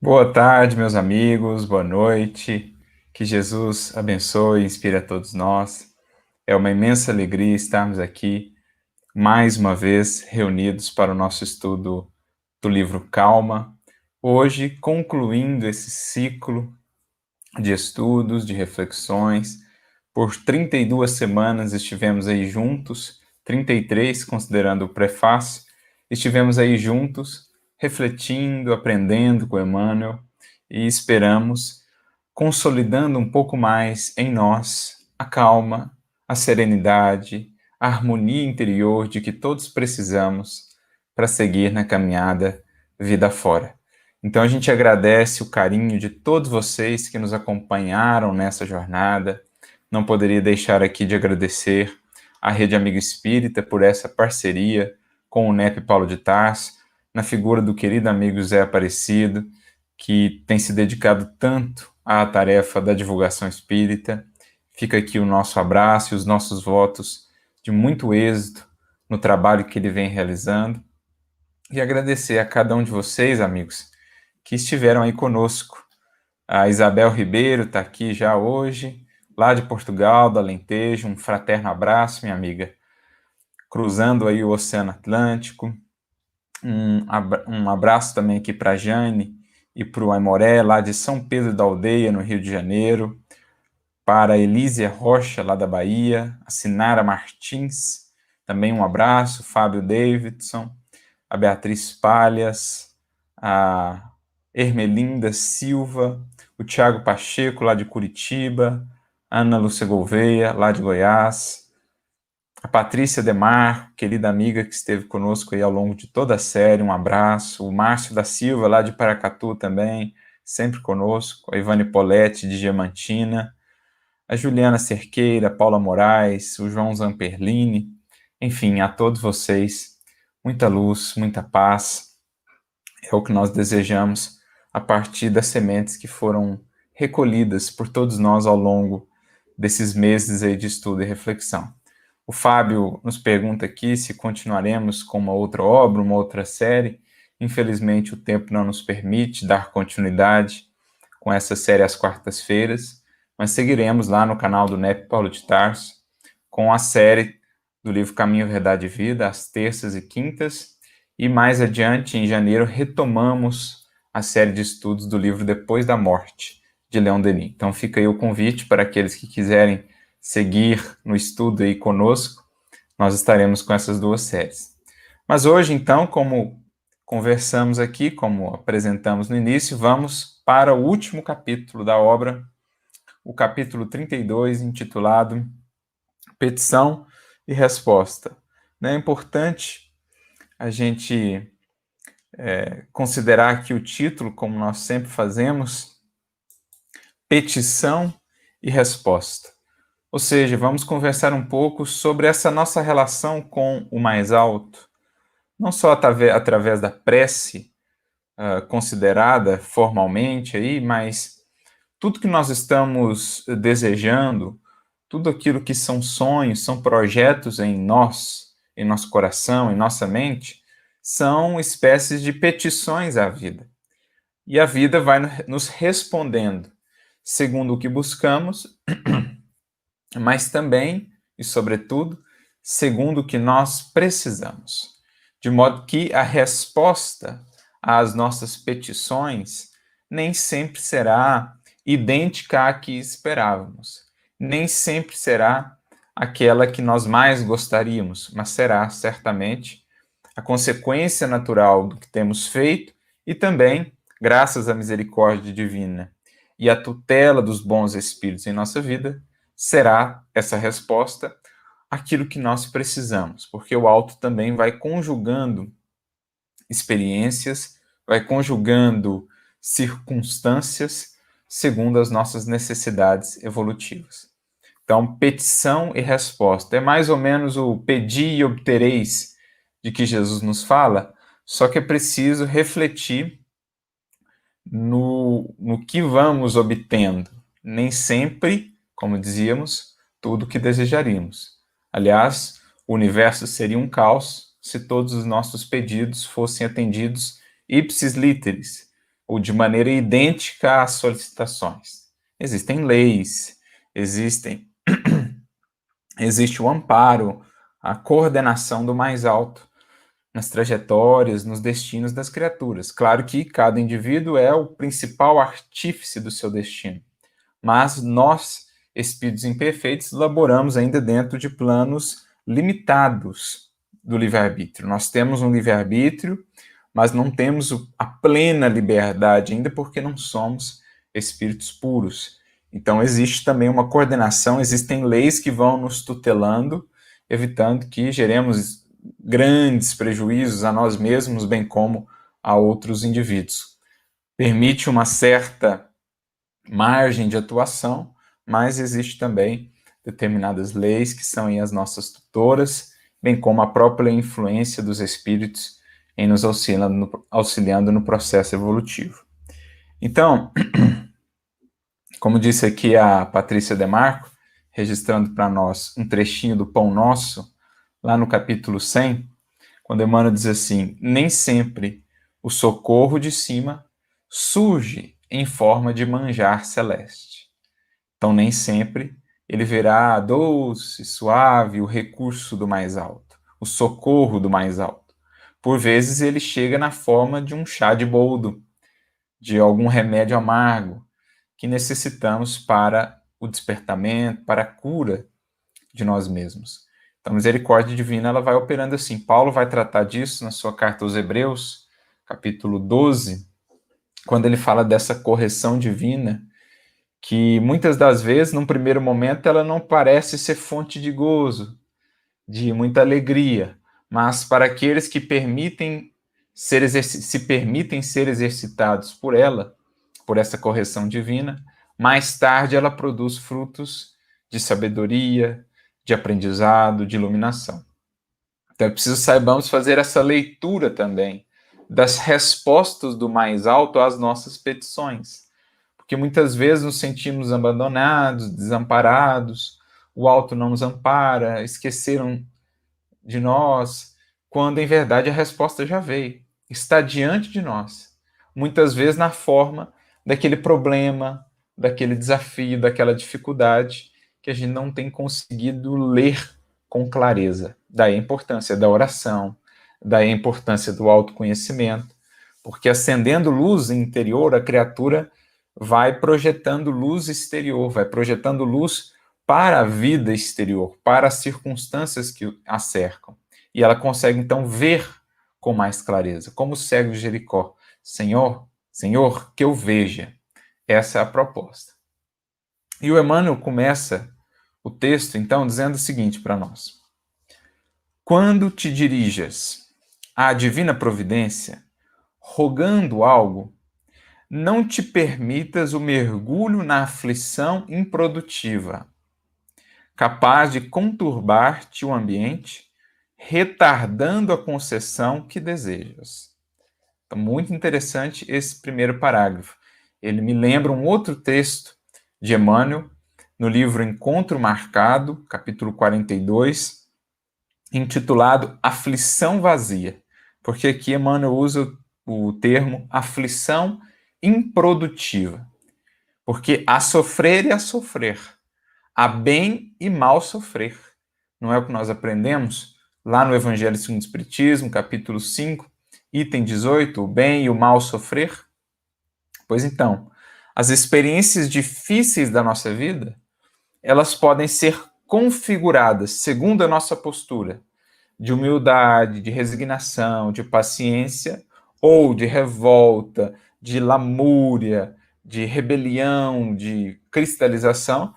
Boa tarde, meus amigos, boa noite. Que Jesus abençoe e inspire a todos nós. É uma imensa alegria estarmos aqui mais uma vez reunidos para o nosso estudo do livro Calma. Hoje, concluindo esse ciclo de estudos, de reflexões. Por 32 semanas estivemos aí juntos, 33 considerando o prefácio, estivemos aí juntos, refletindo, aprendendo com Emmanuel e esperamos, consolidando um pouco mais em nós a calma, a serenidade, a harmonia interior de que todos precisamos para seguir na caminhada vida fora. Então a gente agradece o carinho de todos vocês que nos acompanharam nessa jornada. Não poderia deixar aqui de agradecer à Rede Amigo Espírita por essa parceria com o NEP Paulo de Tarso, na figura do querido amigo Zé Aparecido, que tem se dedicado tanto à tarefa da divulgação espírita. Fica aqui o nosso abraço e os nossos votos de muito êxito no trabalho que ele vem realizando. E agradecer a cada um de vocês, amigos, que estiveram aí conosco. A Isabel Ribeiro está aqui já hoje, lá de Portugal, do Alentejo. Um fraterno abraço, minha amiga. Cruzando aí o Oceano Atlântico. Um abraço também aqui para a Jane e para o Aimoré, lá de São Pedro da Aldeia, no Rio de Janeiro. Para a Elísia Rocha, lá da Bahia. A Sinara Martins, também um abraço. Fábio Davidson. A Beatriz Palhas, a Ermelinda Silva, o Tiago Pacheco, lá de Curitiba, a Ana Lúcia Gouveia, lá de Goiás, a Patrícia Demar, querida amiga que esteve conosco aí ao longo de toda a série, um abraço, o Márcio da Silva, lá de Paracatu também, sempre conosco, a Ivane Poletti, de Diamantina, a Juliana Cerqueira, a Paula Moraes, o João Zamperlini, enfim, a todos vocês, muita luz, muita paz, é o que nós desejamos a partir das sementes que foram recolhidas por todos nós ao longo desses meses aí de estudo e reflexão. O Fábio nos pergunta aqui se continuaremos com uma outra obra, uma outra série. Infelizmente, o tempo não nos permite dar continuidade com essa série às quartas-feiras, mas seguiremos lá no canal do NEP Paulo de Tarso com a série do livro Caminho, Verdade e Vida, às terças e quintas, e mais adiante, em janeiro, retomamos a série de estudos do livro Depois da Morte, de Leon Denis. Então fica aí o convite para aqueles que quiserem seguir no estudo aí conosco, nós estaremos com essas duas séries. Mas hoje, então, como conversamos aqui, como apresentamos no início, vamos para o último capítulo da obra, o capítulo 32, intitulado Petição e Resposta. É importante a gente considerar aqui o título, como nós sempre fazemos, Petição e Resposta. Ou seja, vamos conversar um pouco sobre essa nossa relação com o mais alto, não só através da prece considerada formalmente aí, mas tudo que nós estamos desejando, tudo aquilo que são sonhos, são projetos em nós, em nosso coração, em nossa mente, são espécies de petições à vida. E a vida vai nos respondendo segundo o que buscamos, mas também, e sobretudo, segundo o que nós precisamos. De modo que a resposta às nossas petições nem sempre será idêntica à que esperávamos. Nem sempre será aquela que nós mais gostaríamos, mas será certamente a consequência natural do que temos feito e também, graças à misericórdia divina e à tutela dos bons espíritos em nossa vida, será essa resposta aquilo que nós precisamos, porque o alto também vai conjugando experiências, vai conjugando circunstâncias segundo as nossas necessidades evolutivas. Então, petição e resposta é mais ou menos o pedir e obtereis de que Jesus nos fala, só que é preciso refletir no que vamos obtendo. Nem sempre, como dizíamos, tudo o que desejaríamos. Aliás, o universo seria um caos se todos os nossos pedidos fossem atendidos ipsis literis, ou de maneira idêntica às solicitações. Existem leis, existe o amparo, a coordenação do mais alto nas trajetórias, nos destinos das criaturas. Claro que cada indivíduo é o principal artífice do seu destino, mas nós, espíritos imperfeitos, laboramos ainda dentro de planos limitados do livre-arbítrio. Nós temos um livre-arbítrio, mas não temos a plena liberdade ainda porque não somos espíritos puros. Então existe também uma coordenação, existem leis que vão nos tutelando, evitando que geremos grandes prejuízos a nós mesmos, bem como a outros indivíduos. Permite uma certa margem de atuação, mas existe também determinadas leis que são as nossas tutoras, bem como a própria influência dos espíritos em nos auxiliando no processo evolutivo. Então, como disse aqui a Patrícia Demarco, registrando para nós um trechinho do Pão Nosso, lá no capítulo 100, quando Emmanuel diz assim: nem sempre o socorro de cima surge em forma de manjar celeste. Então, nem sempre ele verá doce, suave, o recurso do mais alto, o socorro do mais alto. Por vezes ele chega na forma de um chá de boldo, de algum remédio amargo que necessitamos para o despertamento, para a cura de nós mesmos. Então, a misericórdia divina ela vai operando assim. Paulo vai tratar disso na sua carta aos Hebreus, capítulo 12, quando ele fala dessa correção divina, que muitas das vezes, num primeiro momento, ela não parece ser fonte de gozo, de muita alegria, mas para aqueles que se permitem ser exercitados por ela, por essa correção divina, mais tarde ela produz frutos de sabedoria, de aprendizado, de iluminação. Então é preciso saibamos fazer essa leitura também das respostas do mais alto às nossas petições, porque muitas vezes nos sentimos abandonados, desamparados, o alto não nos ampara, esqueceram de nós, quando em verdade a resposta já veio, está diante de nós, muitas vezes na forma daquele problema, daquele desafio, daquela dificuldade que a gente não tem conseguido ler com clareza. Daí a importância da oração, daí a importância do autoconhecimento, porque acendendo luz interior, a criatura vai projetando luz exterior, vai projetando luz para a vida exterior, para as circunstâncias que a cercam. E ela consegue, então, ver com mais clareza, como o cego de Jericó. Senhor, Senhor, que eu veja. Essa é a proposta. E o Emmanuel começa o texto, então, dizendo o seguinte para nós: quando te dirijas à divina providência, rogando algo, não te permitas o mergulho na aflição improdutiva, capaz de conturbar-te o ambiente, retardando a concessão que desejas. Então, muito interessante esse primeiro parágrafo. Ele me lembra um outro texto de Emmanuel, no livro Encontro Marcado, capítulo 42, intitulado Aflição Vazia, porque aqui Emmanuel usa o termo aflição improdutiva, porque há sofrer e há sofrer, há bem e mal sofrer. Não é o que nós aprendemos lá no Evangelho segundo o Espiritismo, capítulo 5, item 18, o bem e o mal sofrer? Pois então, as experiências difíceis da nossa vida, elas podem ser configuradas segundo a nossa postura de humildade, de resignação, de paciência, ou de revolta, de lamúria, de rebelião, de cristalização.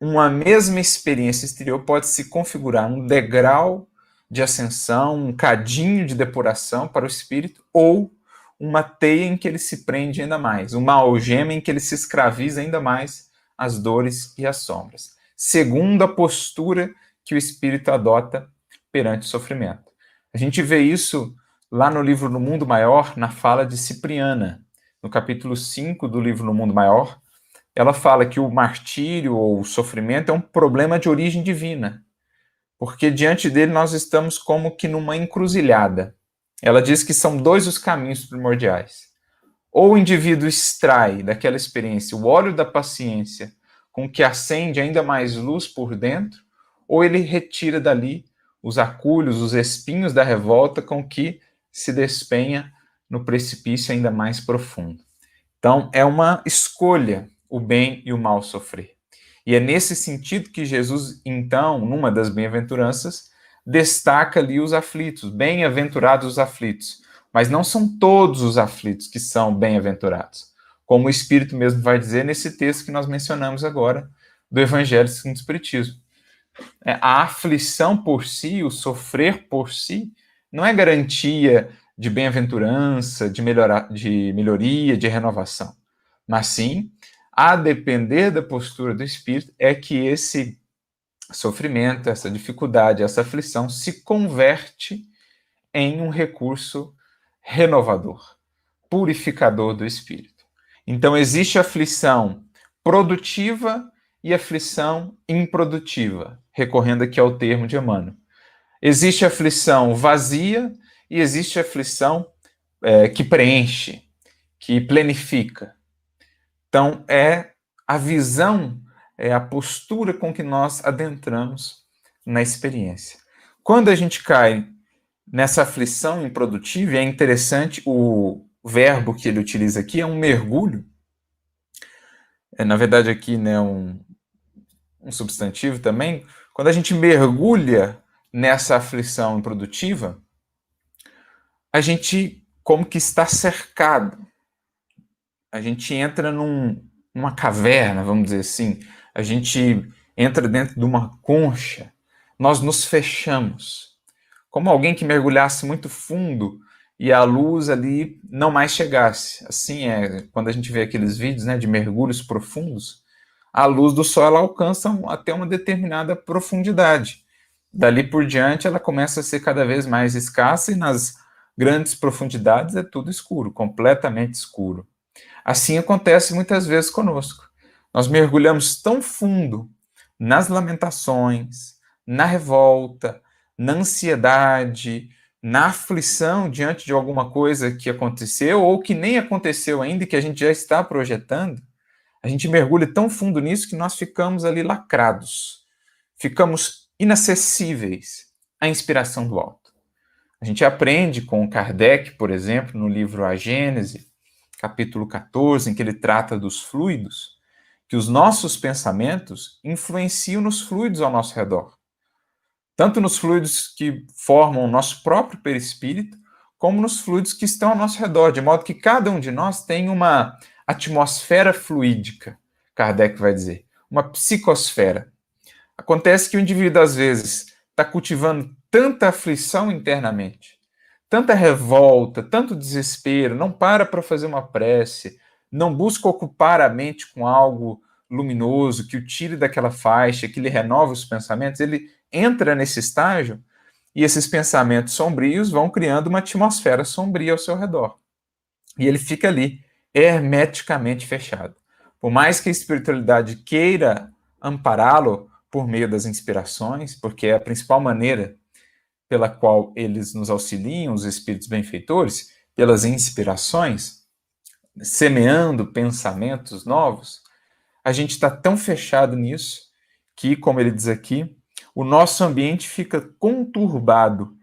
Uma mesma experiência exterior pode se configurar um degrau de ascensão, um cadinho de depuração para o espírito, ou uma teia em que ele se prende ainda mais, uma algema em que ele se escraviza ainda mais às dores e às sombras, segundo a postura que o espírito adota perante o sofrimento. A gente vê isso lá no livro No Mundo Maior, na fala de Cipriana, no capítulo 5 do livro No Mundo Maior. Ela fala que o martírio ou o sofrimento é um problema de origem divina, porque diante dele nós estamos como que numa encruzilhada. Ela diz que são dois os caminhos primordiais. Ou o indivíduo extrai daquela experiência o óleo da paciência, com que acende ainda mais luz por dentro, ou ele retira dali os acúlios, os espinhos da revolta, com que se despenha no precipício ainda mais profundo. Então, é uma escolha o bem e o mal sofrer. E é nesse sentido que Jesus, então, numa das bem-aventuranças, destaca ali os aflitos, bem-aventurados os aflitos. Mas não são todos os aflitos que são bem-aventurados. Como o Espírito mesmo vai dizer nesse texto que nós mencionamos agora, do Evangelho segundo o Espiritismo. A aflição por si, o sofrer por si, não é garantia de bem-aventurança, de melhoria, de renovação. Mas sim, a depender da postura do Espírito, é que esse sofrimento, essa dificuldade, essa aflição se converte em um recurso renovador, purificador do espírito. Então, existe aflição produtiva e aflição improdutiva, recorrendo aqui ao termo de Emmanuel. Existe aflição vazia e existe aflição que preenche, que planifica. Então, é a visão, é a postura com que nós adentramos na experiência. Quando a gente cai nessa aflição improdutiva, é interessante, o verbo que ele utiliza aqui é um mergulho. Na verdade, aqui, né, um substantivo também. Quando a gente mergulha nessa aflição improdutiva, a gente como que está cercado. A gente entra numa caverna, vamos dizer assim. A gente entra dentro de uma concha. Nós nos fechamos. Como alguém que mergulhasse muito fundo e a luz ali não mais chegasse. Assim é quando a gente vê aqueles vídeos, né, de mergulhos profundos, a luz do sol ela alcança até uma determinada profundidade. Dali por diante ela começa a ser cada vez mais escassa e nas grandes profundidades é tudo escuro, completamente escuro. Assim acontece muitas vezes conosco. Nós mergulhamos tão fundo nas lamentações, na revolta, na ansiedade, na aflição diante de alguma coisa que aconteceu ou que nem aconteceu ainda e que a gente já está projetando. A gente mergulha tão fundo nisso que nós ficamos ali lacrados. Ficamos inacessíveis à inspiração do alto. A gente aprende com Kardec, por exemplo, no livro A Gênese, capítulo 14, em que ele trata dos fluidos, que os nossos pensamentos influenciam nos fluidos ao nosso redor. Tanto nos fluidos que formam o nosso próprio perispírito, como nos fluidos que estão ao nosso redor, de modo que cada um de nós tem uma atmosfera fluídica, Kardec vai dizer, uma psicosfera. Acontece que o indivíduo, às vezes, está cultivando tanta aflição internamente, tanta revolta, tanto desespero, não para fazer uma prece, não busca ocupar a mente com algo luminoso, que o tire daquela faixa, que lhe renova os pensamentos, ele entra nesse estágio e esses pensamentos sombrios vão criando uma atmosfera sombria ao seu redor. E ele fica ali, hermeticamente fechado. Por mais que a espiritualidade queira ampará-lo por meio das inspirações, porque é a principal maneira pela qual eles nos auxiliam, os espíritos benfeitores, pelas inspirações, semeando pensamentos novos, a gente está tão fechado nisso que, como ele diz aqui, o nosso ambiente fica conturbado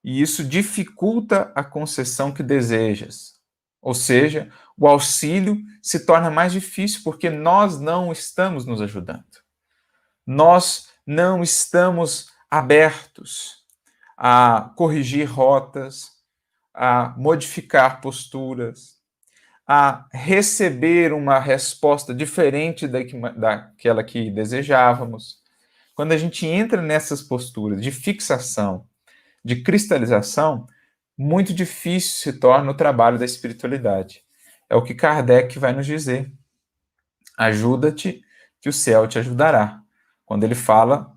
e isso dificulta a concessão que desejas. Ou seja, o auxílio se torna mais difícil porque nós não estamos nos ajudando. Nós não estamos abertos a corrigir rotas, a modificar posturas, a receber uma resposta diferente daquela que desejávamos. Quando a gente entra nessas posturas de fixação, de cristalização, muito difícil se torna o trabalho da espiritualidade. É o que Kardec vai nos dizer. Ajuda-te, que o céu te ajudará. Quando ele fala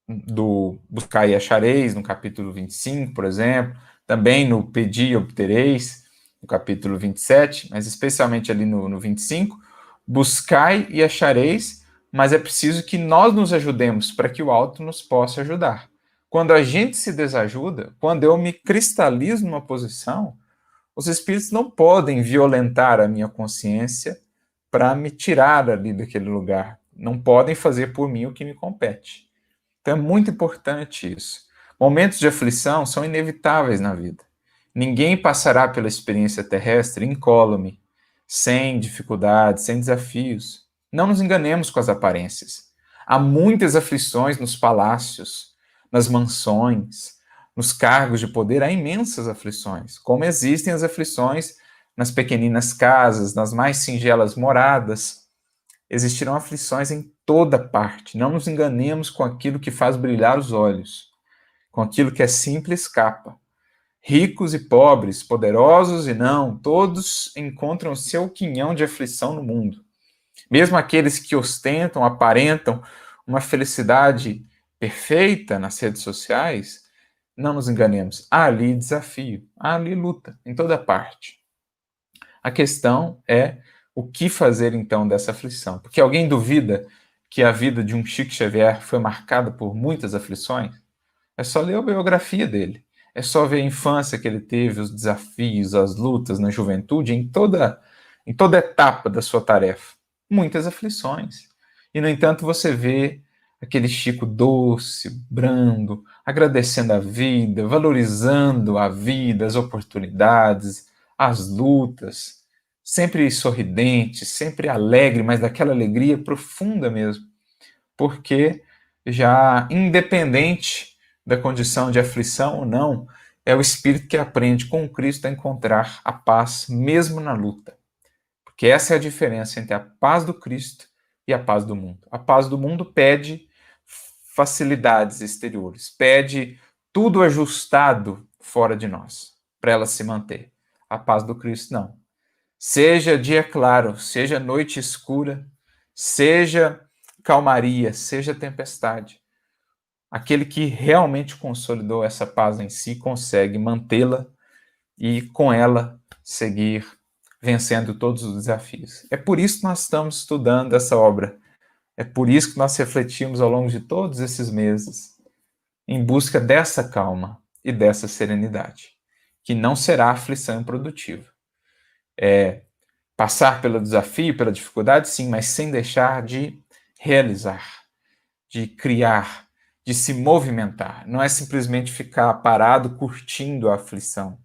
do buscar e achareis, no capítulo 25, por exemplo, também no pedi e obtereis, no capítulo 27, mas especialmente ali no 25, buscai e achareis, mas é preciso que nós nos ajudemos para que o alto nos possa ajudar. Quando a gente se desajuda, quando eu me cristalizo numa posição, Os espíritos não podem violentar a minha consciência para me tirar ali daquele lugar. Não podem fazer por mim o que me compete. Então é muito importante isso. Momentos de aflição são inevitáveis na vida. Ninguém passará pela experiência terrestre incólume, sem dificuldades, sem desafios. Não nos enganemos com as aparências. Há muitas aflições nos palácios, nas mansões, nos cargos de poder, há imensas aflições, como existem as aflições nas pequeninas casas, nas mais singelas moradas. Existirão aflições em toda parte. Não nos enganemos com aquilo que faz brilhar os olhos, com aquilo que é simples capa. Ricos e pobres, poderosos e não, todos encontram seu quinhão de aflição no mundo. Mesmo aqueles que ostentam, aparentam uma felicidade perfeita nas redes sociais, não nos enganemos, há ali desafio, há ali luta, em toda parte. A questão é o que fazer então dessa aflição. Porque alguém duvida que a vida de um Chico Xavier foi marcada por muitas aflições? É só ler a biografia dele. É só ver a infância que ele teve, os desafios, as lutas na juventude, em toda etapa da sua tarefa. Muitas aflições. E, no entanto, você vê aquele Chico doce, brando, agradecendo a vida, valorizando a vida, as oportunidades, as lutas, sempre sorridente, sempre alegre, mas daquela alegria profunda mesmo, porque já independente da condição de aflição ou não, é o espírito que aprende com Cristo a encontrar a paz mesmo na luta. Porque essa é a diferença entre a paz do Cristo e a paz do mundo. A paz do mundo pede facilidades exteriores, pede tudo ajustado fora de nós, para ela se manter. A paz do Cristo não. Seja dia claro, seja noite escura, seja calmaria, seja tempestade. Aquele que realmente consolidou essa paz em si consegue mantê-la e com ela seguir vencendo todos os desafios. É por isso que nós estamos estudando essa obra. É por isso que nós refletimos ao longo de todos esses meses em busca dessa calma e dessa serenidade, que não será aflição improdutiva. É passar pelo desafio, pela dificuldade, sim, mas sem deixar de realizar, de criar, de se movimentar. Não é simplesmente ficar parado curtindo a aflição.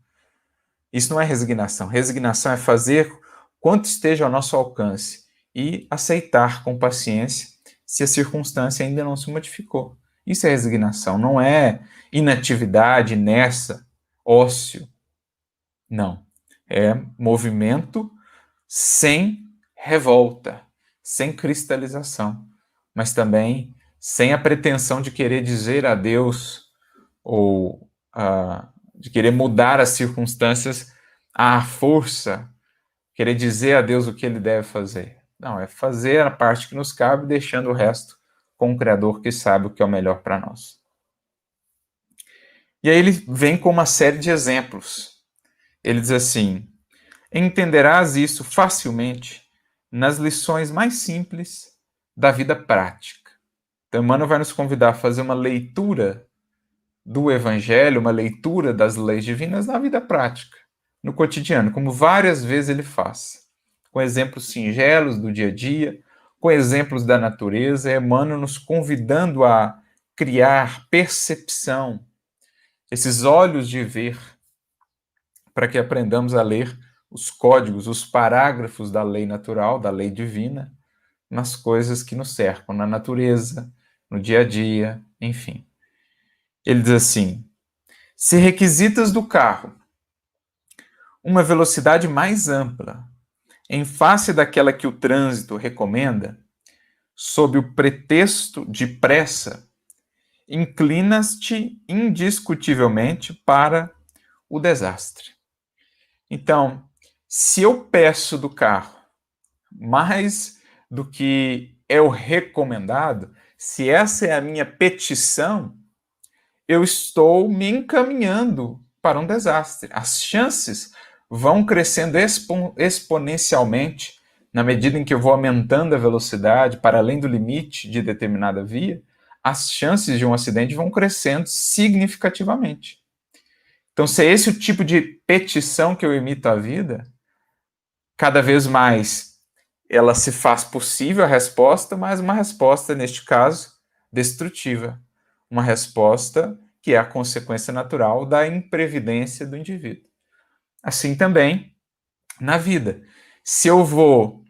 Isso não é resignação. Resignação é fazer quanto esteja ao nosso alcance e aceitar com paciência se a circunstância ainda não se modificou. Isso é resignação, não é inatividade, inércia, ócio. Não. É movimento sem revolta, sem cristalização, mas também sem a pretensão de querer dizer a Deus ou de querer mudar as circunstâncias à força, querer dizer a Deus o que ele deve fazer. Não, é fazer a parte que nos cabe, deixando o resto com o Criador que sabe o que é o melhor para nós. E aí ele vem com uma série de exemplos. Ele diz assim: entenderás isso facilmente nas lições mais simples da vida prática. Então, Emmanuel vai nos convidar a fazer uma leitura do Evangelho, uma leitura das leis divinas na vida prática, no cotidiano, como várias vezes ele faz, com exemplos singelos do dia a dia, com exemplos da natureza, Emmanuel nos convidando a criar percepção, esses olhos de ver, para que aprendamos a ler os códigos, os parágrafos da lei natural, da lei divina, nas coisas que nos cercam, na natureza, no dia a dia, enfim. Ele diz assim: se requisitas do carro uma velocidade mais ampla, em face daquela que o trânsito recomenda, sob o pretexto de pressa, inclinas-te indiscutivelmente para o desastre. Então, se eu peço do carro mais do que é o recomendado, se essa é a minha petição, eu estou me encaminhando para um desastre. As chances vão crescendo exponencialmente na medida em que eu vou aumentando a velocidade para além do limite de determinada via, as chances de um acidente vão crescendo significativamente. Então, se é esse o tipo de petição que eu emito à vida, cada vez mais ela se faz possível a resposta, mas uma resposta, neste caso, destrutiva. Uma resposta que é a consequência natural da imprevidência do indivíduo. Assim também na vida. Se eu vou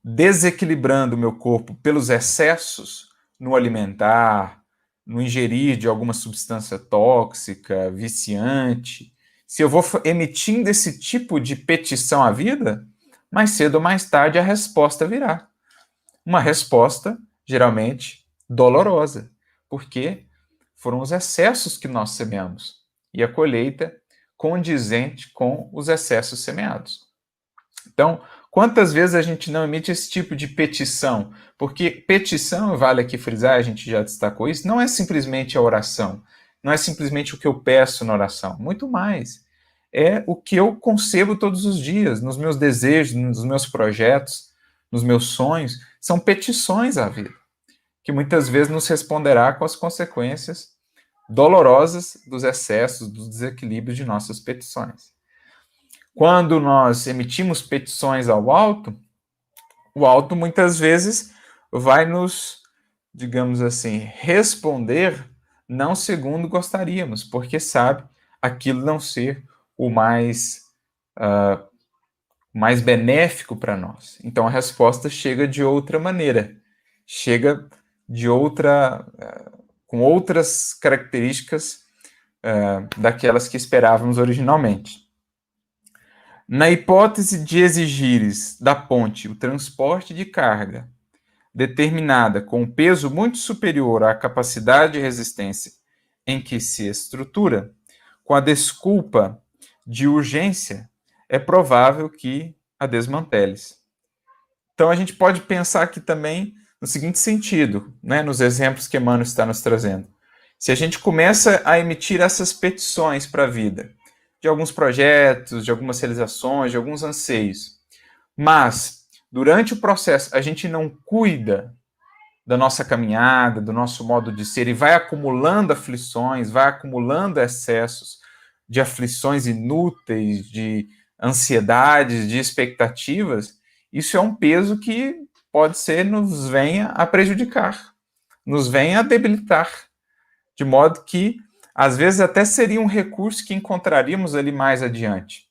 desequilibrando o meu corpo pelos excessos no alimentar, no ingerir de alguma substância tóxica, viciante, se eu vou emitindo esse tipo de petição à vida, mais cedo ou mais tarde a resposta virá. Uma resposta, geralmente, dolorosa, porque foram os excessos que nós semeamos e a colheita condizente com os excessos semeados. Então, quantas vezes a gente não emite esse tipo de petição? Porque petição, vale aqui frisar, a gente já destacou isso, não é simplesmente a oração, não é simplesmente o que eu peço na oração, muito mais. É o que eu concebo todos os dias, nos meus desejos, nos meus projetos, nos meus sonhos, são petições à vida, que muitas vezes nos responderá com as consequências dolorosas dos excessos, dos desequilíbrios de nossas petições. Quando nós emitimos petições ao alto, o alto muitas vezes vai nos, digamos assim, responder não segundo gostaríamos, porque sabe aquilo não ser o mais benéfico para nós. Então a resposta chega de outra maneira, chega de outra, com outras características daquelas que esperávamos originalmente. Na hipótese de exigires da ponte o transporte de carga determinada com um peso muito superior à capacidade de resistência em que se estrutura, com a desculpa de urgência, é provável que a desmanteles. Então a gente pode pensar aqui também no seguinte sentido, né, nos exemplos que Emmanuel está nos trazendo. Se a gente começa a emitir essas petições para a vida, de alguns projetos, de algumas realizações, de alguns anseios, mas durante o processo a gente não cuida da nossa caminhada, do nosso modo de ser, e vai acumulando aflições, vai acumulando excessos de aflições inúteis, de ansiedades, de expectativas, isso é um peso que pode ser nos venha a prejudicar, nos venha a debilitar, de modo que às vezes até seria um recurso que encontraríamos ali mais adiante.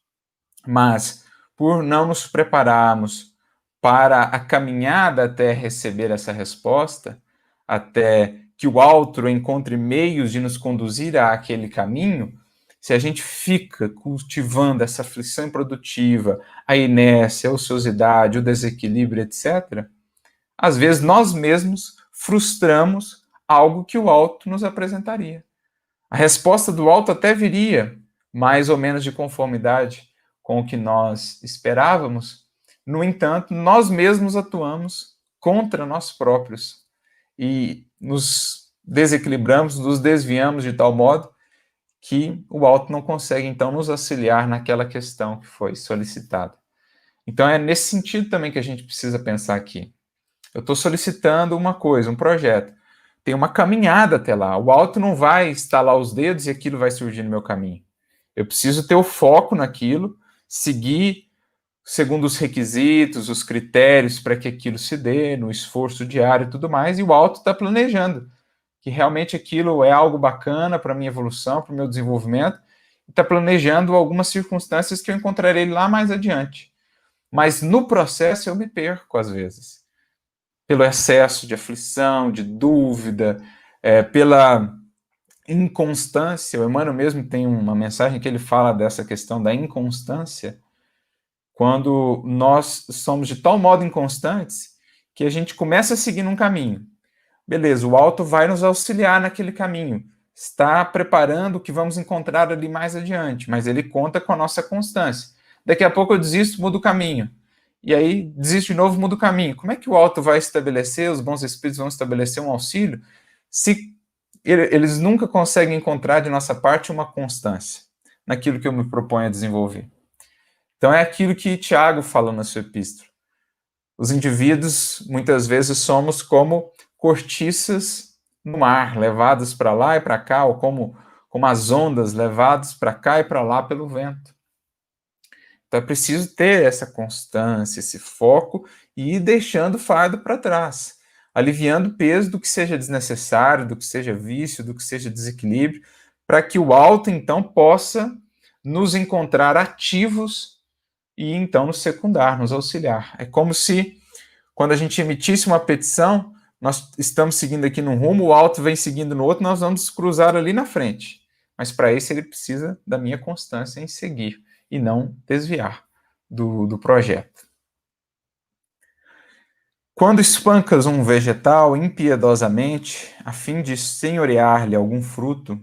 Mas, por não nos prepararmos para a caminhada até receber essa resposta, até que o outro encontre meios de nos conduzir àquele caminho, se a gente fica cultivando essa aflição improdutiva, a inércia, a ociosidade, o desequilíbrio, etc., às vezes nós mesmos frustramos algo que o alto nos apresentaria. A resposta do alto até viria mais ou menos de conformidade com o que nós esperávamos. No entanto, nós mesmos atuamos contra nós próprios e nos desequilibramos, nos desviamos de tal modo que o alto não consegue, então, nos auxiliar naquela questão que foi solicitada. Então, é nesse sentido também que a gente precisa pensar aqui. Eu estou solicitando uma coisa, um projeto. Tem uma caminhada até lá. O alto não vai estalar os dedos e aquilo vai surgir no meu caminho. Eu preciso ter o foco naquilo, seguir segundo os requisitos, os critérios para que aquilo se dê, no esforço diário e tudo mais, e o alto está planejando que realmente aquilo é algo bacana para a minha evolução, para o meu desenvolvimento, e está planejando algumas circunstâncias que eu encontrarei lá mais adiante. Mas no processo eu me perco às vezes pelo excesso de aflição, de dúvida, pela inconstância. O Emmanuel mesmo tem uma mensagem que ele fala dessa questão da inconstância, quando nós somos de tal modo inconstantes que a gente começa a seguir num caminho. Beleza, o alto vai nos auxiliar naquele caminho, está preparando o que vamos encontrar ali mais adiante, mas ele conta com a nossa constância. Daqui a pouco eu desisto, mudo o caminho. E aí, desisto de novo, mudo o caminho. Como é que o alto vai estabelecer, os bons espíritos vão estabelecer um auxílio, se eles nunca conseguem encontrar de nossa parte uma constância naquilo que eu me proponho a desenvolver? Então é aquilo que Tiago fala na sua epístola. Os indivíduos, muitas vezes, somos como cortiças no mar, levadas para lá e para cá, ou como como as ondas levadas para cá e para lá pelo vento. Então é preciso ter essa constância, esse foco e ir deixando o fardo para trás, aliviando o peso do que seja desnecessário, do que seja vício, do que seja desequilíbrio, para que o alto então possa nos encontrar ativos e então nos secundar, nos auxiliar. É como se quando a gente emitisse uma petição, nós estamos seguindo aqui num rumo, o alto vem seguindo no outro, nós vamos cruzar ali na frente. Mas para isso ele precisa da minha constância em seguir e não desviar do projeto. Quando espancas um vegetal impiedosamente, a fim de senhorear-lhe algum fruto,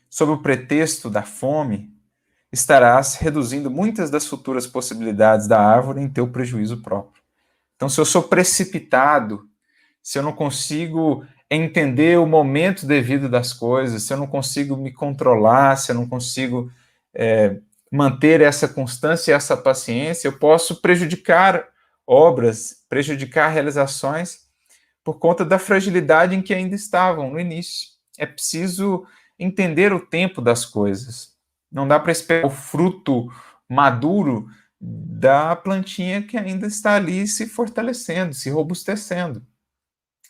sob o pretexto da fome, estarás reduzindo muitas das futuras possibilidades da árvore em teu prejuízo próprio. Então, se eu sou precipitado, se eu não consigo entender o momento devido das coisas, se eu não consigo me controlar, se eu não consigo manter essa constância e essa paciência, eu posso prejudicar obras, prejudicar realizações por conta da fragilidade em que ainda estavam no início. É preciso entender o tempo das coisas. Não dá para esperar o fruto maduro da plantinha que ainda está ali se fortalecendo, se robustecendo.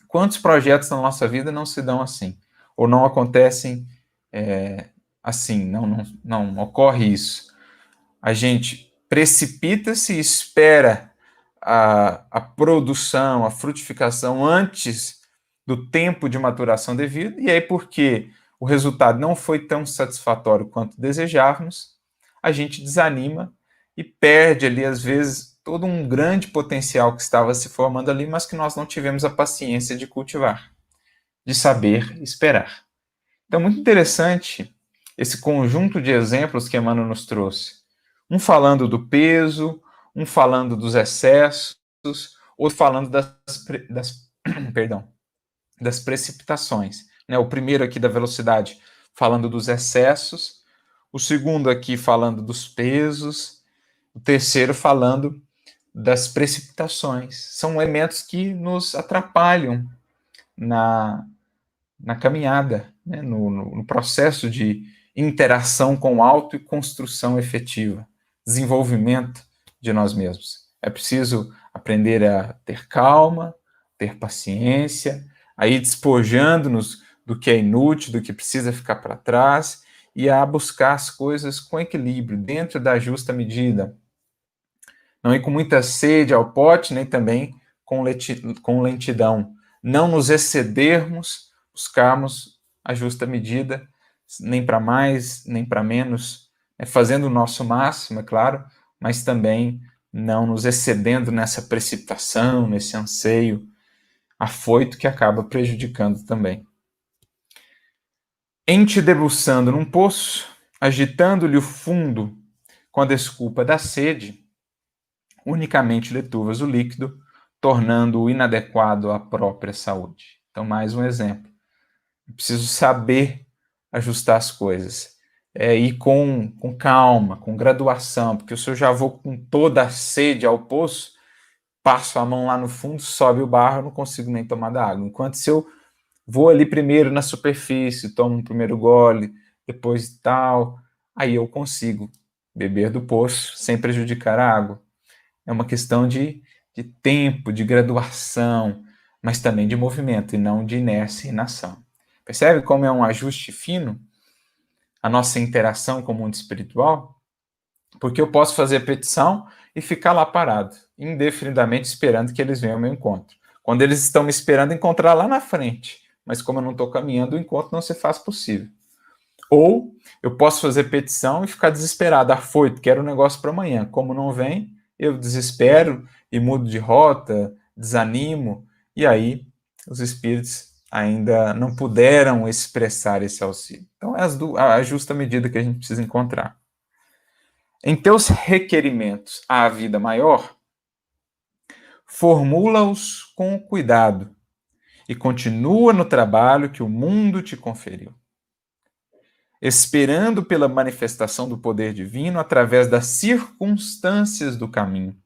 Quantos projetos na nossa vida não se dão assim? Ou não acontecem assim? Não ocorre isso. A gente precipita-se e espera a produção, a frutificação antes do tempo de maturação devido, e aí porque o resultado não foi tão satisfatório quanto desejávamos, a gente desanima e perde ali, às vezes, todo um grande potencial que estava se formando ali, mas que nós não tivemos a paciência de cultivar, de saber esperar. Então, muito interessante esse conjunto de exemplos que Emmanuel nos trouxe. Um falando do peso, um falando dos excessos, outro falando das precipitações. Né? O primeiro aqui da velocidade falando dos excessos, o segundo aqui falando dos pesos, o terceiro falando das precipitações. São elementos que nos atrapalham na caminhada, né? no processo de interação com o alto e construção efetiva, desenvolvimento de nós mesmos. É preciso aprender a ter calma, ter paciência, a ir despojando-nos do que é inútil, do que precisa ficar para trás, e a buscar as coisas com equilíbrio, dentro da justa medida. Não ir com muita sede ao pote, nem também com lentidão. Não nos excedermos, buscarmos a justa medida, nem para mais, nem para menos, fazendo o nosso máximo, é claro, mas também não nos excedendo nessa precipitação, nesse anseio afoito que acaba prejudicando também. Em te debruçando num poço, agitando-lhe o fundo com a desculpa da sede, unicamente lhe turvas o líquido, tornando-o inadequado à própria saúde. Então, mais um exemplo. Eu preciso saber ajustar as coisas. Ir com calma, com graduação, porque se eu já vou com toda a sede ao poço, passo a mão lá no fundo, sobe o barro, eu não consigo nem tomar da água. Enquanto se eu vou ali primeiro na superfície, tomo um primeiro gole, depois tal, aí eu consigo beber do poço sem prejudicar a água. É uma questão de tempo, de graduação, mas também de movimento, e não de inércia e inação. Percebe como é um ajuste fino a nossa interação com o mundo espiritual? Porque eu posso fazer a petição e ficar lá parado, indefinidamente esperando que eles venham ao meu encontro. Quando eles estão me esperando, encontrar lá na frente. Mas como eu não estou caminhando, o encontro não se faz possível. Ou eu posso fazer petição e ficar desesperado, afoito, quero um negócio para amanhã. Como não vem, eu desespero e mudo de rota, desanimo, e aí os espíritos ainda não puderam expressar esse auxílio. Então é a justa medida que a gente precisa encontrar. Em teus requerimentos à vida maior, formula-os com cuidado e continua no trabalho que o mundo te conferiu, esperando pela manifestação do poder divino através das circunstâncias do caminho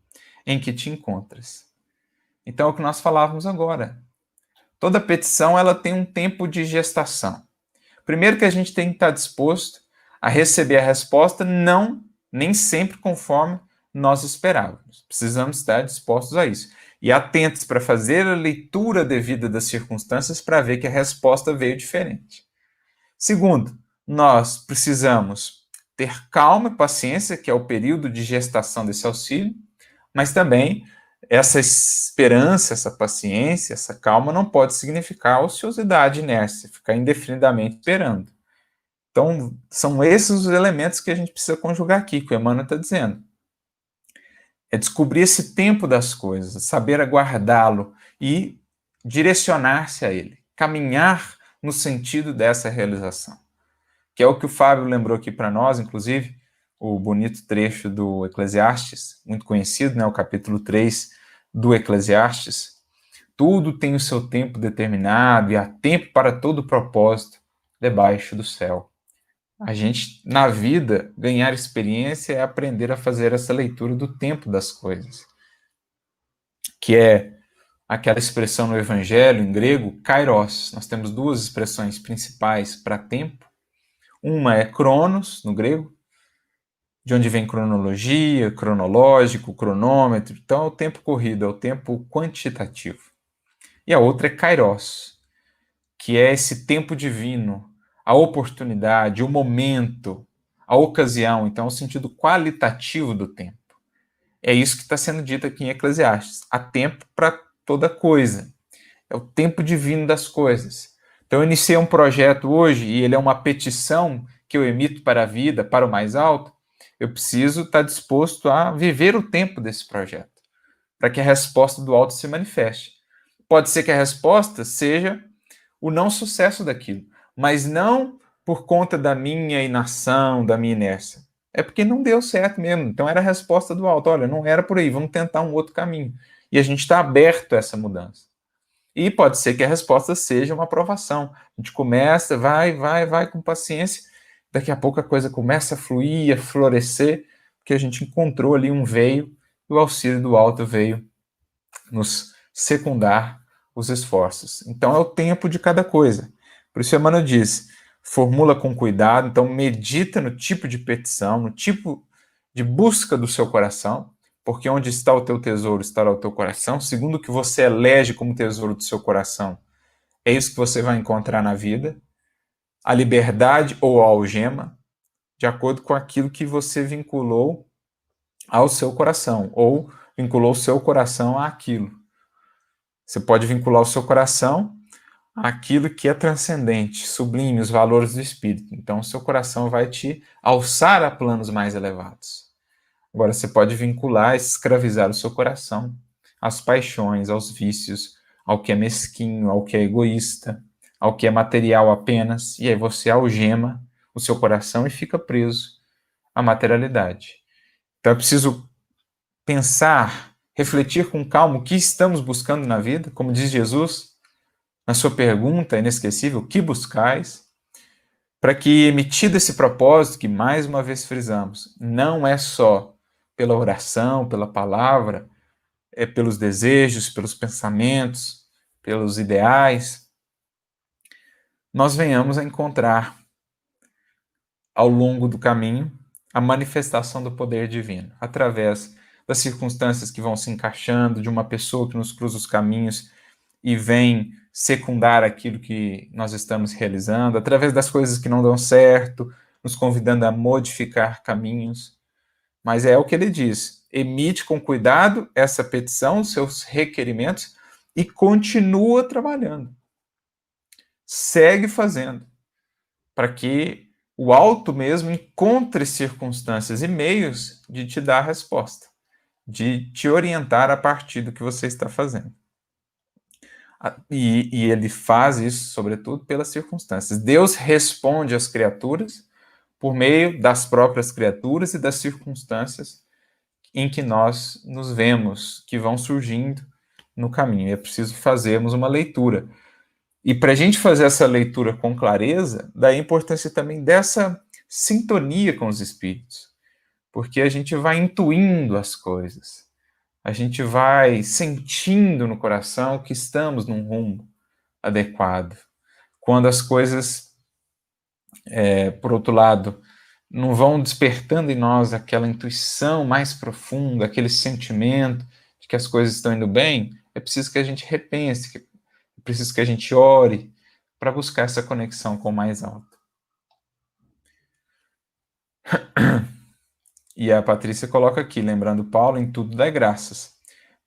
em que te encontras. Então, é o que nós falávamos agora. Toda petição ela tem um tempo de gestação. Primeiro que a gente tem que estar disposto a receber a resposta, não nem sempre conforme nós esperávamos. Precisamos estar dispostos a isso. E atentos para fazer a leitura devida das circunstâncias para ver que a resposta veio diferente. Segundo, nós precisamos ter calma e paciência, que é o período de gestação desse auxílio, mas também essa esperança, essa paciência, essa calma não pode significar ociosidade, inércia, ficar indefinidamente esperando. Então, são esses os elementos que a gente precisa conjugar aqui, que o Emmanuel está dizendo. É descobrir esse tempo das coisas, saber aguardá-lo e direcionar-se a ele, caminhar no sentido dessa realização. Que é o que o Fábio lembrou aqui para nós, inclusive, o bonito trecho do Eclesiastes, muito conhecido, né, o capítulo 3 do Eclesiastes. Tudo tem o seu tempo determinado e há tempo para todo propósito debaixo do céu. A gente, na vida, ganhar experiência é aprender a fazer essa leitura do tempo das coisas, que é aquela expressão no Evangelho, em grego, kairos. Nós temos duas expressões principais para tempo. Uma é cronos, no grego, de onde vem cronologia, cronológico, cronômetro. Então, é o tempo corrido, é o tempo quantitativo. E a outra é kairos, que é esse tempo divino, a oportunidade, o momento, a ocasião. Então, o sentido qualitativo do tempo. É isso que está sendo dito aqui em Eclesiastes. Há tempo para toda coisa. É o tempo divino das coisas. Então, eu iniciei um projeto hoje e ele é uma petição que eu emito para a vida, para o mais alto. Eu preciso estar disposto a viver o tempo desse projeto, para que a resposta do alto se manifeste. Pode ser que a resposta seja o não sucesso daquilo, mas não por conta da minha inação, da minha inércia. É porque não deu certo mesmo. Então era a resposta do alto. Olha, não era por aí, vamos tentar um outro caminho. E a gente está aberto a essa mudança. E pode ser que a resposta seja uma aprovação. A gente começa, vai com paciência. Daqui a pouco a coisa começa a fluir, a florescer, porque a gente encontrou ali um veio, e o auxílio do alto veio nos secundar os esforços. Então é o tempo de cada coisa. Por isso Emmanuel diz, formula com cuidado, então medita no tipo de petição, no tipo de busca do seu coração, porque onde está o teu tesouro, estará o teu coração. Segundo o que você elege como tesouro do seu coração, é isso que você vai encontrar na vida. A liberdade ou a algema, de acordo com aquilo que você vinculou ao seu coração, ou vinculou o seu coração àquilo. Você pode vincular o seu coração àquilo que é transcendente, sublime, os valores do espírito. Então, o seu coração vai te alçar a planos mais elevados. Agora, você pode vincular, escravizar o seu coração às paixões, aos vícios, ao que é mesquinho, ao que é egoísta, ao que é material apenas, e aí você algema o seu coração e fica preso à materialidade. Então, é preciso pensar, refletir com calma o que estamos buscando na vida, como diz Jesus, na sua pergunta inesquecível, o que buscais? Para que, emitido esse propósito, que mais uma vez frisamos, não é só pela oração, pela palavra, é pelos desejos, pelos pensamentos, pelos ideais, nós venhamos a encontrar, ao longo do caminho, a manifestação do poder divino, através das circunstâncias que vão se encaixando, de uma pessoa que nos cruza os caminhos e vem secundar aquilo que nós estamos realizando, através das coisas que não dão certo, nos convidando a modificar caminhos. Mas é o que ele diz, emite com cuidado essa petição, seus requerimentos, e continua trabalhando. Segue fazendo, para que o alto mesmo encontre circunstâncias e meios de te dar a resposta, de te orientar a partir do que você está fazendo. E ele faz isso, sobretudo, pelas circunstâncias. Deus responde às criaturas por meio das próprias criaturas e das circunstâncias em que nós nos vemos, que vão surgindo no caminho. É preciso fazermos uma leitura. E para a gente fazer essa leitura com clareza, daí a importância também dessa sintonia com os espíritos, porque a gente vai intuindo as coisas, a gente vai sentindo no coração que estamos num rumo adequado. Quando as coisas por outro lado, não vão despertando em nós aquela intuição mais profunda, aquele sentimento de que as coisas estão indo bem, é preciso que a gente repense, é preciso que a gente ore para buscar essa conexão com o mais alto. E a Patrícia coloca aqui, lembrando Paulo, em tudo dá graças,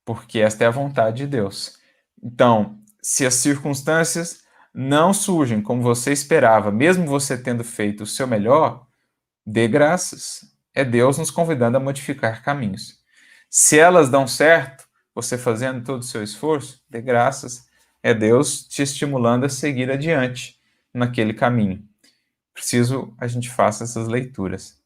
porque esta é a vontade de Deus. Então, se as circunstâncias não surgem como você esperava, mesmo você tendo feito o seu melhor, dê graças. É Deus nos convidando a modificar caminhos. Se elas dão certo, você fazendo todo o seu esforço, dê graças. É Deus te estimulando a seguir adiante naquele caminho. Preciso a gente faça essas leituras.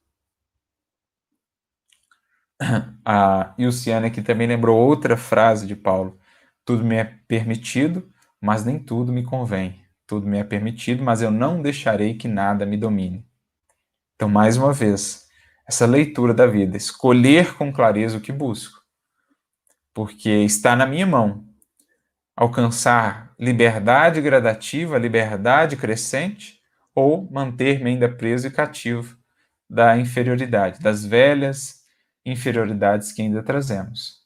A Ilciane aqui também lembrou outra frase de Paulo. Tudo me é permitido, mas nem tudo me convém. Tudo me é permitido, mas eu não deixarei que nada me domine. Então, mais uma vez, essa leitura da vida, escolher com clareza o que busco, porque está na minha mão alcançar liberdade gradativa, liberdade crescente, ou manter-me ainda preso e cativo da inferioridade, das velhas inferioridades que ainda trazemos.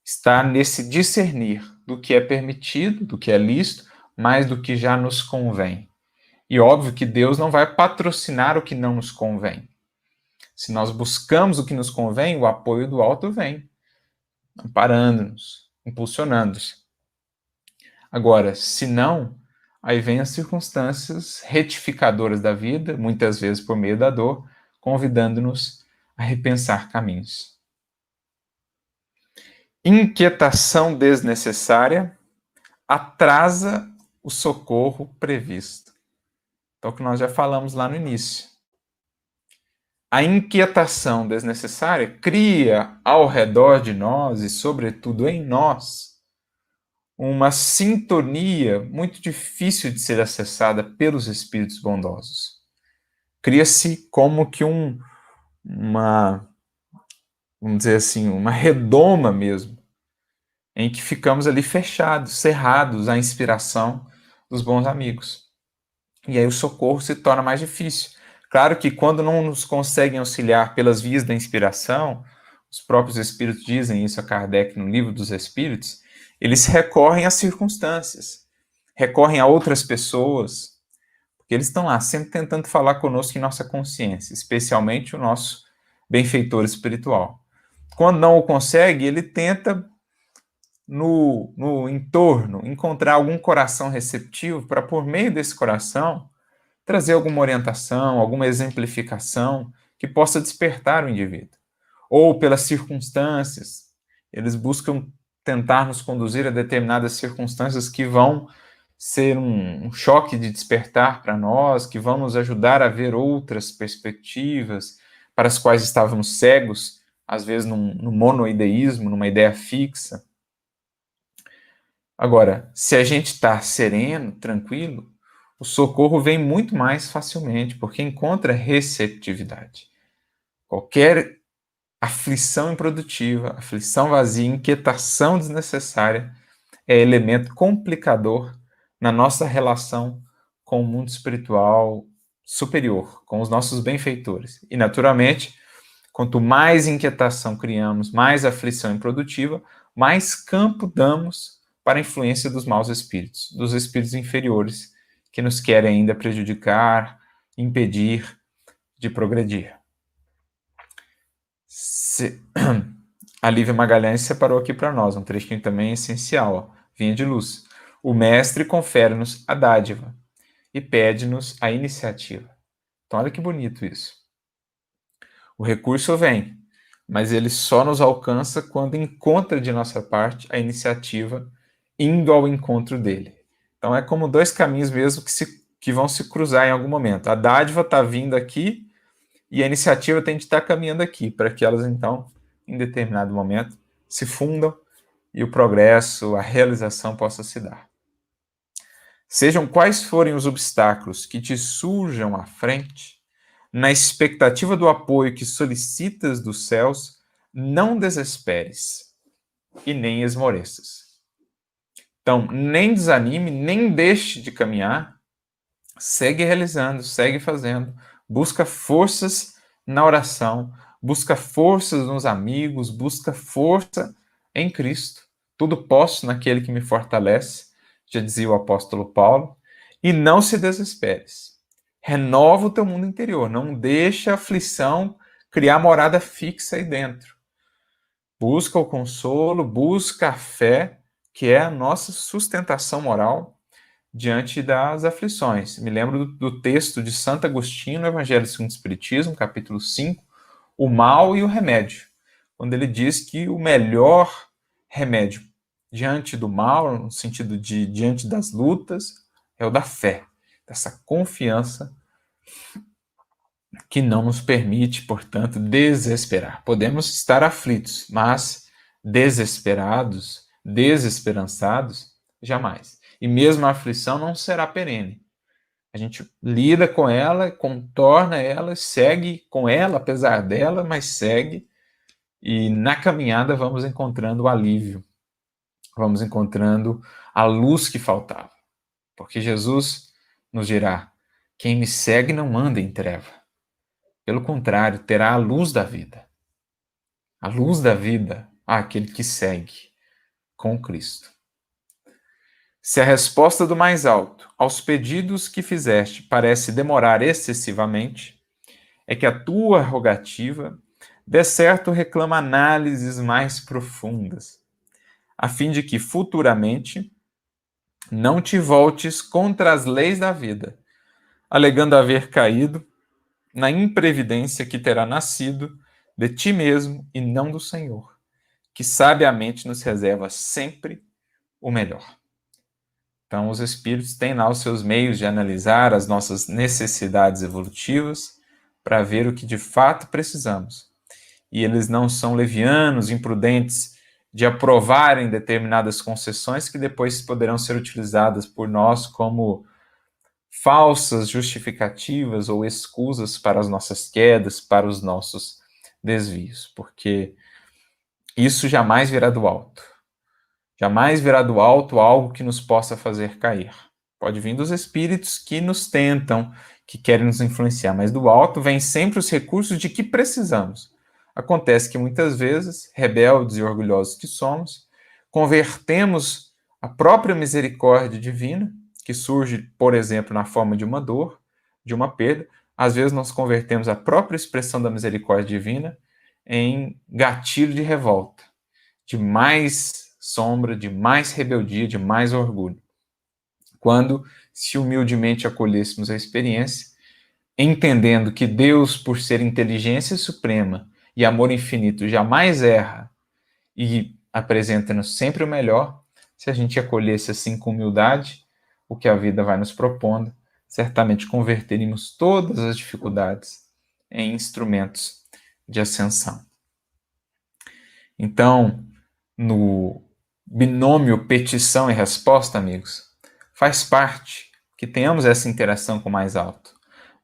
Está nesse discernir do que é permitido, do que é lícito, mais do que já nos convém. E óbvio que Deus não vai patrocinar o que não nos convém. Se nós buscamos o que nos convém, o apoio do alto vem, amparando-nos, impulsionando-nos. Agora, se não, aí vem as circunstâncias retificadoras da vida, muitas vezes por meio da dor, convidando-nos a repensar caminhos. Inquietação desnecessária atrasa o socorro previsto. Então, o que nós já falamos lá no início. A inquietação desnecessária cria ao redor de nós e, sobretudo, em nós, uma sintonia muito difícil de ser acessada pelos espíritos bondosos. Cria-se como que vamos dizer assim, uma redoma mesmo, em que ficamos ali fechados, cerrados à inspiração dos bons amigos. E aí o socorro se torna mais difícil. Claro que quando não nos conseguem auxiliar pelas vias da inspiração, os próprios espíritos dizem isso a Kardec no Livro dos Espíritos, eles recorrem às circunstâncias, recorrem a outras pessoas, porque eles estão lá sempre tentando falar conosco em nossa consciência, especialmente o nosso benfeitor espiritual. Quando não o consegue, ele tenta no entorno encontrar algum coração receptivo para, por meio desse coração, trazer alguma orientação, alguma exemplificação que possa despertar o indivíduo. Ou pelas circunstâncias, eles buscam tentar nos conduzir a determinadas circunstâncias que vão ser um choque de despertar para nós, que vão nos ajudar a ver outras perspectivas para as quais estávamos cegos, às vezes num monoideísmo, numa ideia fixa. Agora, se a gente está sereno, tranquilo, o socorro vem muito mais facilmente, porque encontra receptividade. Qualquer aflição improdutiva, aflição vazia, inquietação desnecessária é elemento complicador na nossa relação com o mundo espiritual superior, com os nossos benfeitores. E, naturalmente, quanto mais inquietação criamos, mais aflição improdutiva, mais campo damos para a influência dos maus espíritos, dos espíritos inferiores, que nos querem ainda prejudicar, impedir de progredir. A Lívia Magalhães separou aqui para nós um trechinho também essencial, ó, vinha de luz. O mestre confere-nos a dádiva e pede-nos a iniciativa. Então, olha que bonito isso. O recurso vem, mas ele só nos alcança quando encontra de nossa parte a iniciativa indo ao encontro dele. Então, é como dois caminhos mesmo que vão se cruzar em algum momento. A dádiva está vindo aqui e a iniciativa tem de estar caminhando aqui, para que elas, então, em determinado momento, se fundam e o progresso, a realização possa se dar. Sejam quais forem os obstáculos que te surjam à frente, na expectativa do apoio que solicitas dos céus, não desesperes e nem esmoreças. Então, nem desanime, nem deixe de caminhar, segue realizando, segue fazendo, busca forças na oração, busca forças nos amigos, busca força em Cristo. Tudo posso naquele que me fortalece, já dizia o apóstolo Paulo, e não se desesperes. Renova o teu mundo interior, não deixa a aflição criar morada fixa aí dentro. Busca o consolo, busca a fé, que é a nossa sustentação moral diante das aflições. Me lembro do texto de Santo Agostinho no Evangelho segundo o Espiritismo, capítulo 5, o mal e o remédio, quando ele diz que o melhor remédio diante do mal, no sentido de diante das lutas, é o da fé, dessa confiança que não nos permite, portanto, desesperar. Podemos estar aflitos, mas desesperados, desesperançados, jamais. E mesmo a aflição não será perene. A gente lida com ela, contorna ela, segue com ela, apesar dela, mas segue. E na caminhada vamos encontrando o alívio, vamos encontrando a luz que faltava. Porque Jesus nos dirá: quem me segue não anda em treva. Pelo contrário, terá a luz da vida. A luz da vida àquele que segue com Cristo. Se a resposta do mais alto aos pedidos que fizeste parece demorar excessivamente, é que a tua rogativa, de certo, reclama análises mais profundas, a fim de que futuramente não te voltes contra as leis da vida, alegando haver caído na imprevidência que terá nascido de ti mesmo e não do Senhor, que sabiamente nos reserva sempre o melhor. Então, os espíritos têm lá os seus meios de analisar as nossas necessidades evolutivas para ver o que de fato precisamos. E eles não são levianos, imprudentes de aprovarem determinadas concessões que depois poderão ser utilizadas por nós como falsas justificativas ou escusas para as nossas quedas, para os nossos desvios, porque isso jamais virá do alto. Jamais virá do alto algo que nos possa fazer cair. Pode vir dos espíritos que nos tentam, que querem nos influenciar, mas do alto vem sempre os recursos de que precisamos. Acontece que muitas vezes, rebeldes e orgulhosos que somos, convertemos a própria misericórdia divina, que surge, por exemplo, na forma de uma dor, de uma perda. Às vezes nós convertemos a própria expressão da misericórdia divina em gatilho de revolta, de mais sombra, de mais rebeldia, de mais orgulho. Quando, se humildemente acolhêssemos a experiência, entendendo que Deus, por ser inteligência suprema e amor infinito, jamais erra e apresenta-nos sempre o melhor, se a gente acolhesse assim com humildade o que a vida vai nos propondo, certamente converteríamos todas as dificuldades em instrumentos de ascensão. Então, no binômio petição e resposta, amigos, faz parte que tenhamos essa interação com o mais alto.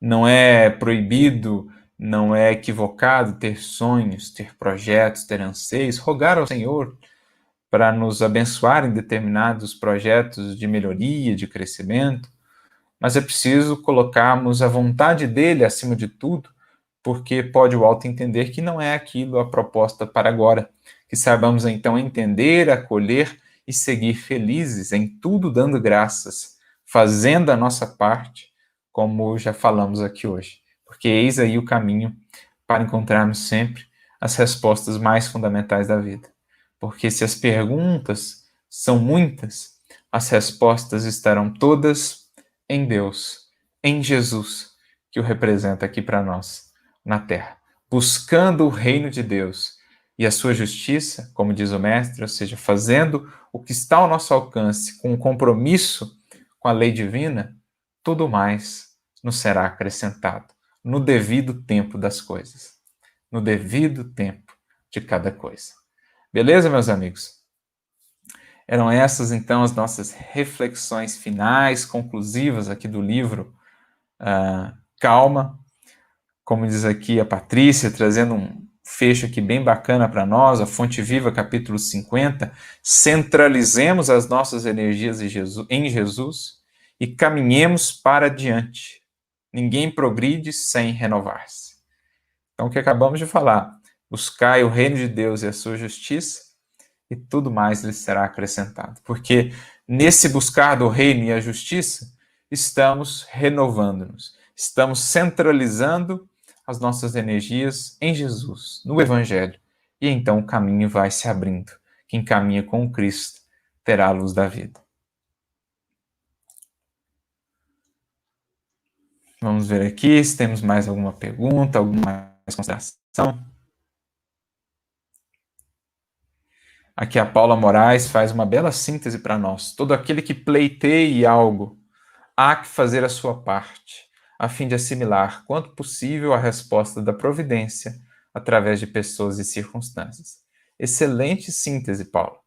Não é proibido, não é equivocado ter sonhos, ter projetos, ter anseios, rogar ao Senhor para nos abençoar em determinados projetos de melhoria, de crescimento, mas é preciso colocarmos a vontade dele acima de tudo, porque pode o alto entender que não é aquilo a proposta para agora, que saibamos então entender, acolher e seguir felizes em tudo dando graças, fazendo a nossa parte, como já falamos aqui hoje, porque eis aí o caminho para encontrarmos sempre as respostas mais fundamentais da vida. Porque se as perguntas são muitas, as respostas estarão todas em Deus, em Jesus, que o representa aqui para nós na Terra, buscando o reino de Deus e a sua justiça, como diz o mestre, ou seja, fazendo o que está ao nosso alcance, com um compromisso com a lei divina, tudo mais nos será acrescentado no devido tempo das coisas, no devido tempo de cada coisa. Beleza, meus amigos? Eram essas, então, as nossas reflexões finais, conclusivas aqui do livro Calma. Como diz aqui a Patrícia, trazendo um fecho aqui bem bacana para nós, a Fonte Viva, capítulo 50, centralizemos as nossas energias em Jesus e caminhemos para diante. Ninguém progride sem renovar-se. Então, o que acabamos de falar, buscai o reino de Deus e a sua justiça, e tudo mais lhe será acrescentado. Porque nesse buscar do reino e a justiça, estamos renovando-nos, estamos centralizando as nossas energias em Jesus, no Evangelho, e então o caminho vai se abrindo. Quem caminha com Cristo terá a luz da vida. Vamos ver aqui se temos mais alguma pergunta, alguma consideração. Aqui a Paula Moraes faz uma bela síntese para nós. Todo aquele que pleiteie algo, há que fazer a sua parte, a fim de assimilar, quanto possível, a resposta da providência através de pessoas e circunstâncias. Excelente síntese, Paulo.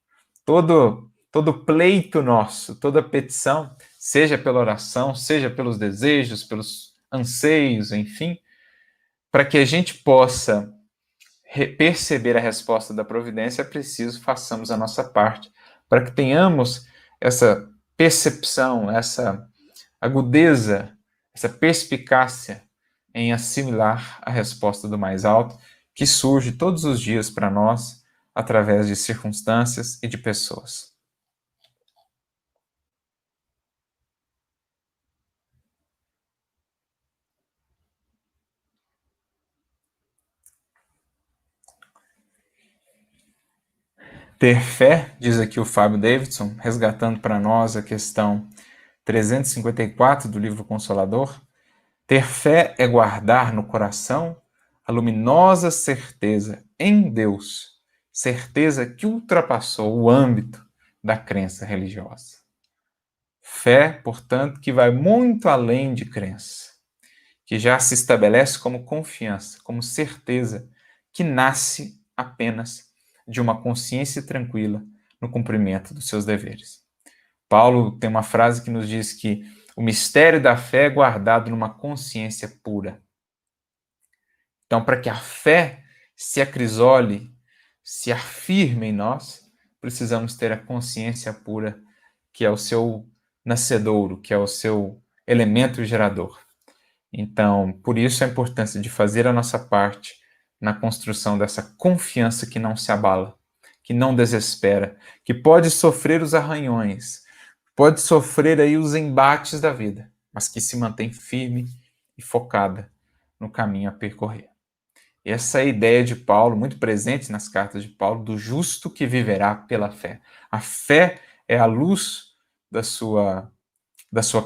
Todo pleito nosso, toda petição, seja pela oração, seja pelos desejos, pelos anseios, enfim, para que a gente possa perceber a resposta da providência, é preciso façamos a nossa parte, para que tenhamos essa percepção, essa agudeza, essa perspicácia em assimilar a resposta do mais alto, que surge todos os dias para nós, através de circunstâncias e de pessoas. Ter fé, diz aqui o Fábio Davidson, resgatando para nós a questão 354 do livro Consolador. Ter fé é guardar no coração a luminosa certeza em Deus, certeza que ultrapassou o âmbito da crença religiosa. Fé, portanto, que vai muito além de crença, que já se estabelece como confiança, como certeza, que nasce apenas de uma consciência tranquila no cumprimento dos seus deveres. Paulo tem uma frase que nos diz que o mistério da fé é guardado numa consciência pura. Então, para que a fé se acrisole, se afirme em nós, precisamos ter a consciência pura, que é o seu nascedouro, que é o seu elemento gerador. Então, por isso a importância de fazer a nossa parte na construção dessa confiança que não se abala, que não desespera, que pode sofrer os arranhões, pode sofrer aí os embates da vida, mas que se mantém firme e focada no caminho a percorrer. Essa é a ideia de Paulo, muito presente nas cartas de Paulo, do justo que viverá pela fé. A fé é a luz da sua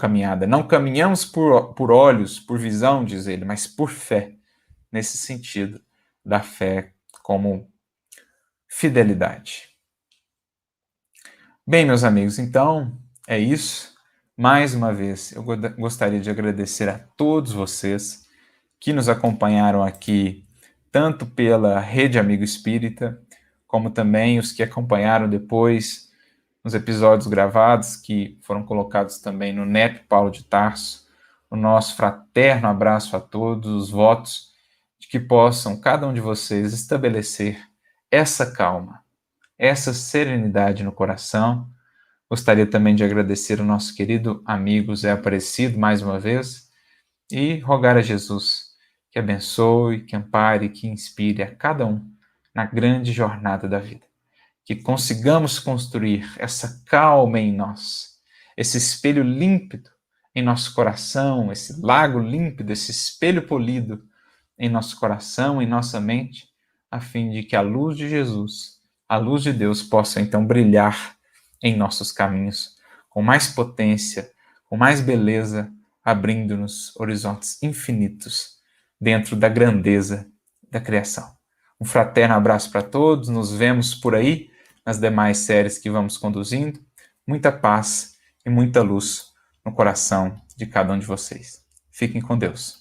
caminhada. Não caminhamos por olhos, por visão, diz ele, mas por fé, nesse sentido da fé como fidelidade. Bem, meus amigos, então é isso. Mais uma vez, eu gostaria de agradecer a todos vocês que nos acompanharam aqui, tanto pela Rede Amigo Espírita, como também os que acompanharam depois nos episódios gravados, que foram colocados também no NEP Paulo de Tarso. O nosso fraterno abraço a todos, os votos de que possam, cada um de vocês, estabelecer essa calma, essa serenidade no coração. Gostaria também de agradecer o nosso querido amigo Zé Aparecido, mais uma vez, e rogar a Jesus que abençoe, que ampare, que inspire a cada um na grande jornada da vida. Que consigamos construir essa calma em nós, esse espelho límpido em nosso coração, esse lago límpido, esse espelho polido em nosso coração, em nossa mente, a fim de que a luz de Jesus, a luz de Deus, possa então brilhar em nossos caminhos, com mais potência, com mais beleza, abrindo-nos horizontes infinitos dentro da grandeza da criação. Um fraterno abraço para todos, nos vemos por aí nas demais séries que vamos conduzindo. Muita paz e muita luz no coração de cada um de vocês. Fiquem com Deus.